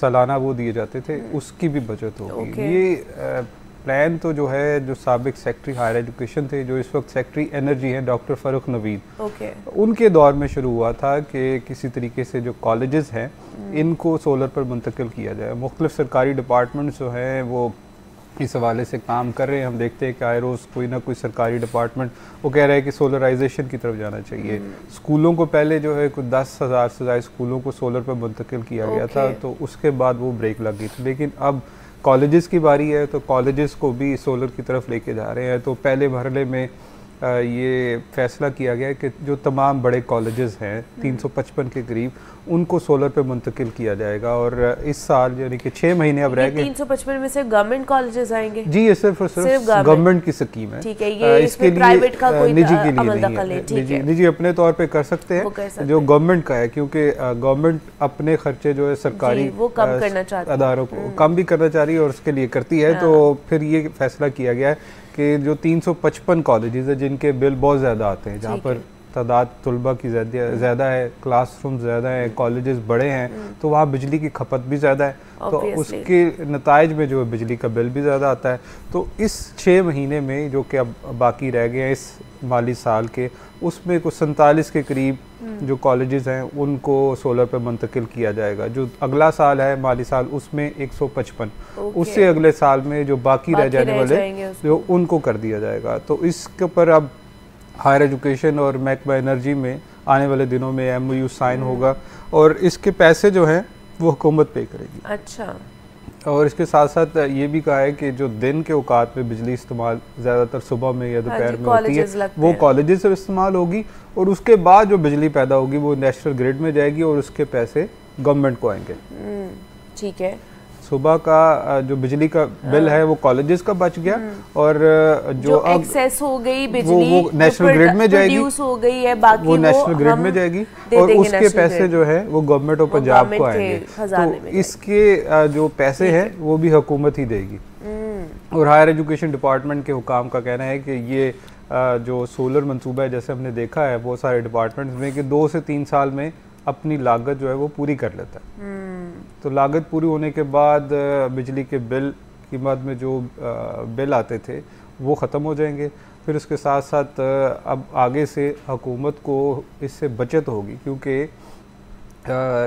सालाना वो दिए जाते थे उसकी भी बचत होगी। ये प्लान तो जो है, जो साबिक सेक्रेटरी हायर एजुकेशन थे, जो इस वक्त सेक्रेटरी एनर्जी हैं, डॉक्टर फ़ारूक नवीद, उनके दौर में शुरू हुआ था कि किसी तरीके से जो कॉलेजेस हैं इनको सोलर पर मुंतकिल किया जाए। मुख्तलिफ सरकारी डिपार्टमेंट्स जो हैं वो इस हवाले से काम कर रहे हैं। हम देखते हैं कि आए रोज़ कोई ना कोई सरकारी डिपार्टमेंट वो कह रहा है कि सोलराइजेशन की तरफ जाना चाहिए। स्कूलों को पहले जो है कुछ 10,000 से ज़्यादा स्कूलों को सोलर पर मुंतकिल किया गया था, तो उसके बाद वो ब्रेक लग गई थी। लेकिन अब कॉलेजेस की बारी है, तो कॉलेजेस को भी सोलर की तरफ लेके जा रहे हैं। तो पहले मरहले में ये फैसला किया गया कि जो तमाम बड़े कॉलेजेस हैं 355 के करीब, उनको सोलर पे मुंतकिल किया जाएगा। और इस साल यानी कि 6 महीने अब रह गए। 355 में से गवर्नमेंट कॉलेजेस आएंगे? जी, ये सिर्फ और सिर्फ गवर्नमेंट की स्कीम है। ठीक है, ये इसके लिए प्राइवेट का कोई निजी के लिए अमल नहीं दखल है। निजी अपने तौर पे कर सकते हैं जो गवर्नमेंट का है, क्योंकि गवर्नमेंट अपने खर्चे जो है सरकारी वो कम करना चाहती है, अदारों को कम भी करना चाह रही है और उसके लिए करती है। तो फिर ये फैसला किया गया है कि जो 355 कॉलेजेस हैं जिनके बिल बहुत ज़्यादा आते हैं, जहाँ पर तादाद तलबा की ज़्यादा है, क्लासरूम ज़्यादा है, कॉलेजेस बड़े हैं, तो वहाँ बिजली की खपत भी ज़्यादा है, तो उसके नताइज में जो है बिजली का बिल भी ज़्यादा आता है। तो इस 6 महीने में जो कि अब बाकी रह गए हैं इस माली साल के, उसमें कुछ 47 के करीब जो कॉलेजेस हैं उनको सोलर पर मुंतकिल किया जाएगा। जो अगला साल है माली साल, उसमें 155, उससे अगले साल में जो बाकी रह जाने वाले जो उनको कर दिया जाएगा। तो इसके ऊपर अब हायर एजुकेशन और महकमा एनर्जी में आने वाले दिनों में MOU साइन होगा और इसके पैसे जो हैं वो हुकूमत पे करेगी। अच्छा। और इसके साथ साथ ये भी कहा है कि जो दिन के औकात में बिजली इस्तेमाल ज़्यादातर सुबह में या दोपहर में होती है, वो कॉलेजेस से इस्तेमाल होगी और उसके बाद जो बिजली पैदा होगी वो नेशनल ग्रिड में जाएगी और उसके पैसे गवर्नमेंट को आएंगे। ठीक है। सुबह का जो बिजली का बिल है वो कॉलेजेस का बच गया और जो एक्सेस हो गई बिजली वो नेशनल ग्रिड में जाएगी, हो गई है, बाकी वो नेशनल ग्रिड में जाएगी और उसके पैसे जो है वो गवर्नमेंट ऑफ पंजाब को आएंगे। तो इसके जो पैसे हैं वो भी हुकूमत ही देगी। और हायर एजुकेशन डिपार्टमेंट के हुकाम का कहना है कि ये जो सोलर मंसूबा है, जैसे हमने देखा है बहुत सारे डिपार्टमेंट्स में, कि 2 से 3 साल में अपनी लागत जो है वो पूरी कर लेता है। तो लागत पूरी होने के बाद बिजली के बिल कीमत में जो बिल आते थे वो ख़त्म हो जाएंगे। फिर उसके साथ साथ अब आगे से हुकूमत को इससे बचत होगी, क्योंकि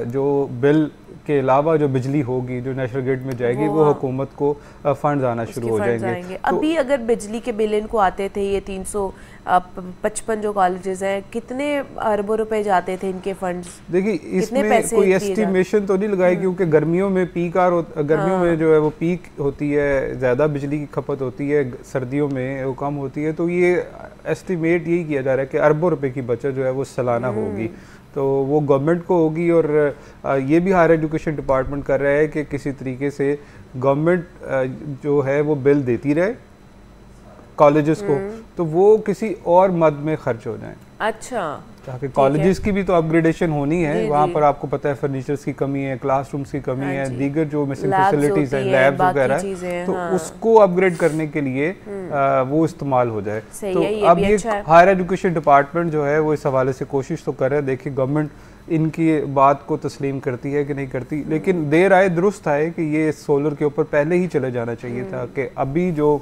जो बिल के अलावा जो बिजली होगी जो नेशनल ग्रिड में जाएगी वो हुकूमत को फंड्स आना शुरू हो जाएंगे। तो अभी अगर बिजली के बिल इनको आते थे ये 355 जो कॉलेजेस हैं, कितने अरबों रुपए जाते थे इनके फंड्स? देखिए इसमें कोई एस्टिमेशन तो नहीं लगाई, क्योंकि गर्मियों में गर्मियों में जो है वो पीक होती है, ज़्यादा बिजली की खपत होती है, सर्दियों में वो कम होती है। तो ये एस्टिमेट यही किया जा रहा है कि अरबों रुपए की बचत जो है वो सालाना होगी, तो वो गवर्नमेंट को होगी। और ये भी हायर एजुकेशन डिपार्टमेंट कर रहा है कि किसी तरीके से गवर्नमेंट जो है वो बिल देती रहे कॉलेजेस को, तो वो किसी और मद में खर्च हो जाए। अच्छा। ताकि कॉलेजेस की भी तो अपग्रेडेशन होनी है, वहाँ पर आपको पता है फर्नीचर्स की कमी है, क्लासरूम्स की कमी है, दीगर जो मिसिंग फैसिलिटीज हैं, लैब्स वगैरह, तो उसको अपग्रेड करने के लिए वो इस्तेमाल हो जाए। तो अब ये हायर एजुकेशन डिपार्टमेंट जो है वो इस हवाले से कोशिश तो कर रहे हैं। देखिए गवर्नमेंट इनकी बात को तस्लीम करती है कि नहीं करती, लेकिन देर आए दुरुस्त आए कि ये सोलर के ऊपर पहले ही चले जाना चाहिए था, कि अभी जो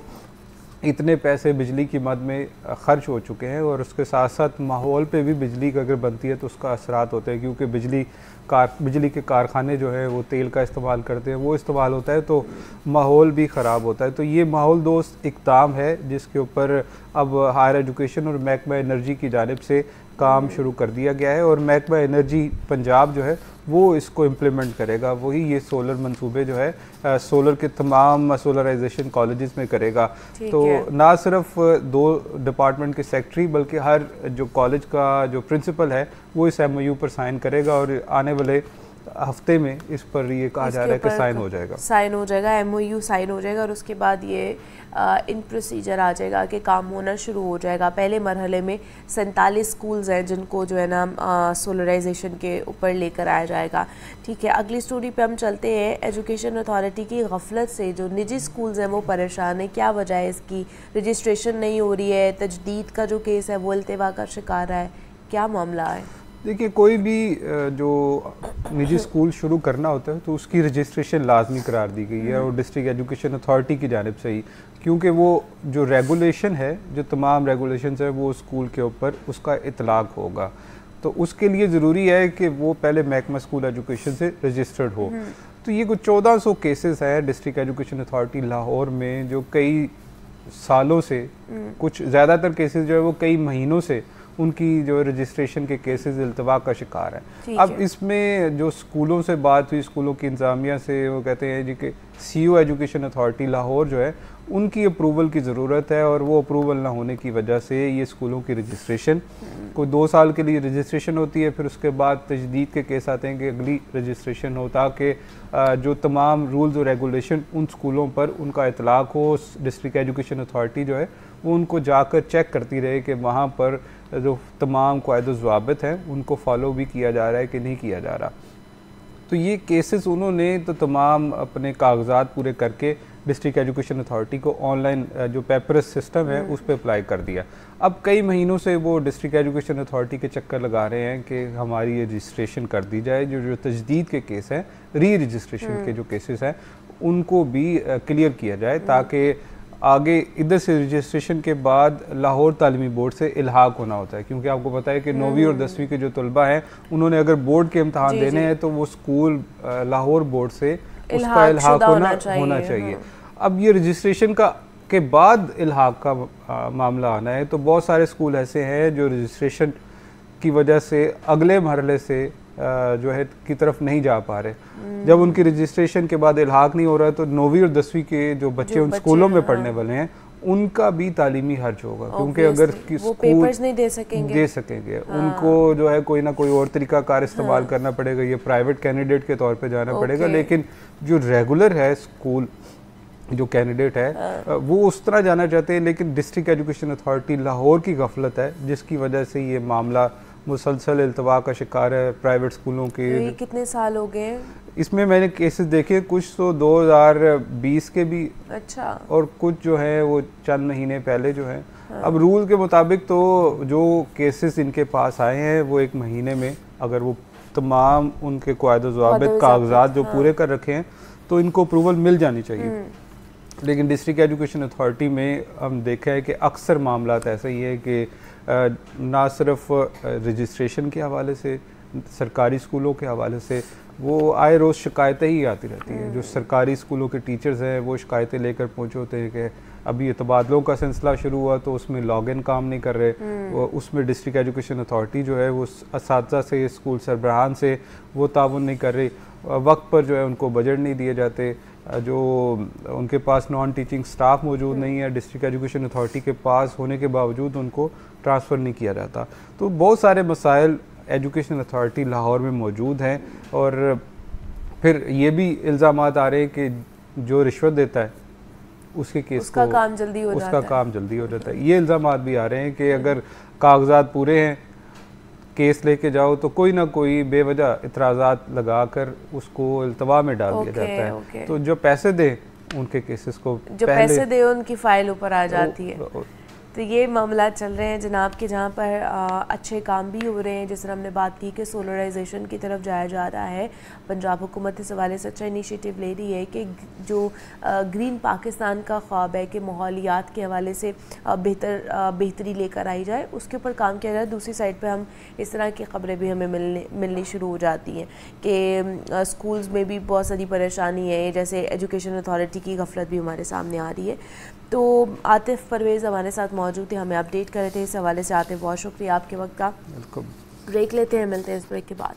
इतने पैसे बिजली की मद में खर्च हो चुके हैं और उसके साथ साथ माहौल पे भी बिजली अगर बनती है तो उसका असरात होते हैं, क्योंकि बिजली के कारखाने जो है वो तेल का इस्तेमाल करते हैं, वो इस्तेमाल होता है तो माहौल भी ख़राब होता है। तो ये माहौल दोस्त इक़दाम है जिसके ऊपर अब हायर एजुकेशन और महकमा एनर्जी की जानिब से काम शुरू कर दिया गया है और महकमा एनर्जी पंजाब जो है वो इसको इम्प्लीमेंट करेगा। वही ये सोलर मंसूबे जो है सोलर के तमाम सोलराइजेशन कॉलेजेस में करेगा। तो ना सिर्फ 2 डिपार्टमेंट के सेक्रेटरी बल्कि हर जो कॉलेज का जो प्रिंसिपल है वो इस MOU पर साइन करेगा और आने वाले हफ्ते में इस पर ये कहा जा रहा है कि साइन हो जाएगा, MOU साइन हो जाएगा और उसके बाद ये इन प्रोसीजर आ जाएगा कि काम होना शुरू हो जाएगा। पहले मरहले में 47 स्कूल्स हैं जिनको जो है ना सोलराइजेशन के ऊपर लेकर आया जाएगा। ठीक है, अगली स्टोरी पे हम चलते हैं। एजुकेशन अथॉरिटी की गफलत से जो निजी स्कूल्स हैं वो परेशान है। क्या वजह है इसकी? रजिस्ट्रेशन नहीं हो रही है, तजदीद का जो केस है वो अल्तवा का शिकार है, क्या मामला है? देखिए, कोई भी जो निजी स्कूल शुरू करना होता है तो उसकी रजिस्ट्रेशन लाजमी करार दी गई है और डिस्ट्रिक्ट एजुकेशन अथॉरिटी की जानिब से ही, क्योंकि वो जो रेगुलेशन है, जो तमाम रेगुलेशंस है वो स्कूल के ऊपर उसका इतलाक होगा। तो उसके लिए ज़रूरी है कि वो पहले महकमा स्कूल एजुकेशन से रजिस्टर्ड हो। तो ये कुछ 1400 केसेस हैं डिस्ट्रिक्ट एजुकेशन अथॉरिटी लाहौर में, जो कई सालों से, कुछ ज़्यादातर केसेस जो है वो कई महीनों से उनकी जो रजिस्ट्रेशन के केसेस इल्तवा का शिकार है। अब इसमें जो स्कूलों से बात हुई, स्कूलों की इंतज़ामिया से, वो कहते हैं जी कि सीओ एजुकेशन अथॉरिटी लाहौर जो है उनकी अप्रूवल की ज़रूरत है, और वो अप्रूवल ना होने की वजह से ये स्कूलों की रजिस्ट्रेशन कोई 2 साल के लिए रजिस्ट्रेशन होती है, फिर उसके बाद तजदीद के केस आते हैं कि अगली रजिस्ट्रेशन हो, ताकि जो तमाम रूल्स और रेगुलेशन उन स्कूलों पर उनका इतलाक हो। डिस्ट्रिक्ट एजुकेशन अथॉरिटी जो है वो उनको जाकर चेक करती रहे कि वहाँ पर जो तमाम क़ायदे ज़वाबित हैं उनको फॉलो भी किया जा रहा है कि नहीं किया जा रहा। तो ये केसेस उन्होंने तो तमाम अपने कागजात पूरे करके डिस्ट्रिक्ट एजुकेशन अथॉरिटी को ऑनलाइन जो पेपरस सिस्टम है उस पर अप्लाई कर दिया। अब कई महीनों से वो डिस्ट्रिक्ट एजुकेशन अथॉरिटी के चक्कर लगा रहे हैं कि हमारी ये रजिस्ट्रेशन कर दी जाए। जो तजदीद के केस हैं, री रजिस्ट्रेशन के जो केसेस हैं, उनको भी क्लियर किया जाए, ताकि आगे इधर से रजिस्ट्रेशन के बाद लाहौर तालीमी बोर्ड से इल्हाक होना होता है, क्योंकि आपको पता है कि 9वीं और 10वीं के जो तलबा हैं उन्होंने अगर बोर्ड के इम्तहान देने हैं तो वो स्कूल लाहौर बोर्ड से उसका इल्हाक होना चाहिए। अब ये रजिस्ट्रेशन के बाद इल्हाक का मामला आना है, तो बहुत सारे स्कूल ऐसे हैं जो रजिस्ट्रेशन की वजह से अगले मरहले से जो है की तरफ नहीं जा पा रहे। जब उनकी रजिस्ट्रेशन के बाद इल्हाक नहीं हो रहा है तो 9वीं और 10वीं के जो बच्चे उन स्कूलों में पढ़ने वाले हैं उनका भी तालीमी हर्ज होगा, क्योंकि अगर वो पेपर्स नहीं दे सकेंगे उनको जो है कोई ना कोई और तरीका कार इस्तेमाल करना पड़ेगा। ये प्राइवेट कैंडिडेट के तौर पे जाना पड़ेगा, लेकिन जो रेगुलर है स्कूल जो कैंडिडेट है वो उस तरह जाना चाहते हैं, लेकिन डिस्ट्रिक्ट एजुकेशन अथॉरिटी लाहौर की गफलत है जिसकी वजह से ये मामला मुसलसल इल्तवा का शिकार है प्राइवेट स्कूलों के। ये कितने साल हो गए? इसमें मैंने केसेस देखे, कुछ तो 2020 के भी, अच्छा, और कुछ जो है वो चंद महीने पहले जो है। अब रूल के मुताबिक तो जो केसेस इनके पास आए हैं वो 1 महीने में अगर वो तमाम उनके क़ायदे ज़वाबित कागजात जो पूरे कर रखे हैं तो इनको अप्रूवल मिल जानी चाहिए। लेकिन डिस्ट्रिक्ट एजुकेशन अथॉरिटी में हम देखा है कि अक्सर मामला ऐसा ही है कि ना सिर्फ रजिस्ट्रेशन के हवाले से, सरकारी स्कूलों के हवाले से वो आए रोज़ शिकायतें ही आती रहती हैं। जो सरकारी स्कूलों के टीचर्स हैं वो शिकायतें लेकर पहुँचे होते हैं कि अभी ये तबादलों का सिलसिला शुरू हुआ तो उसमें लॉगिन काम नहीं कर रहे, उसमें डिस्ट्रिक्ट एजुकेशन अथॉरिटी जो है वो असातिज़ा से, स्कूल सरबराहान से वो ताउन नहीं कर रही, वक्त पर जो है उनको बजट नहीं दिए जाते, जो उनके पास नॉन टीचिंग स्टाफ मौजूद नहीं है, डिस्ट्रिक्ट एजुकेशन अथॉरिटी के पास होने के बावजूद उनको ट्रांसफ़र नहीं किया जाता। तो बहुत सारे मसाइल एजुकेशन अथॉरिटी लाहौर में मौजूद हैं, और फिर ये भी इल्ज़ामात आ रहे हैं कि जो रिश्वत देता है उसके केस उसका काम जल्दी हो जाता है। ये इल्ज़ामात भी आ रहे हैं कि अगर कागजात पूरे हैं, केस लेके जाओ तो कोई ना कोई बेवजह इतराज़ात लगाकर उसको इल्तवा में डाल दिया जाता है। तो जो पैसे दे उनके केसेस को, जो पैसे दे उनकी फाइल ऊपर आ जाती है। तो ये मामला चल रहे हैं जनाब के, जहाँ पर अच्छे काम भी हो रहे हैं। जिस तरह हमने बात की कि सोलराइजेशन की तरफ जाया जा रहा है, पंजाब हुकूमत इस हवाले से अच्छा इनिशिएटिव ले रही है कि जो ग्रीन पाकिस्तान का ख्वाब है कि माहौलियात के हवाले से बेहतरी लेकर आई जाए, उसके ऊपर काम किया जाए। दूसरी साइड पे हम इस तरह की ख़बरें भी हमें मिलनी शुरू हो जाती हैं कि स्कूल्स में भी बहुत सारी परेशानी है, जैसे एजुकेशन अथॉरिटी की गफलत भी हमारे सामने आ रही है। तो आतिफ परवेज़ हमारे साथ मौजूद थे, हमें अपडेट कर रहे थे इस हवाले से। आतिफ, बहुत शुक्रिया आपके वक्त का। ब्रेक लेते हैं, मिलते हैं इस ब्रेक के बाद।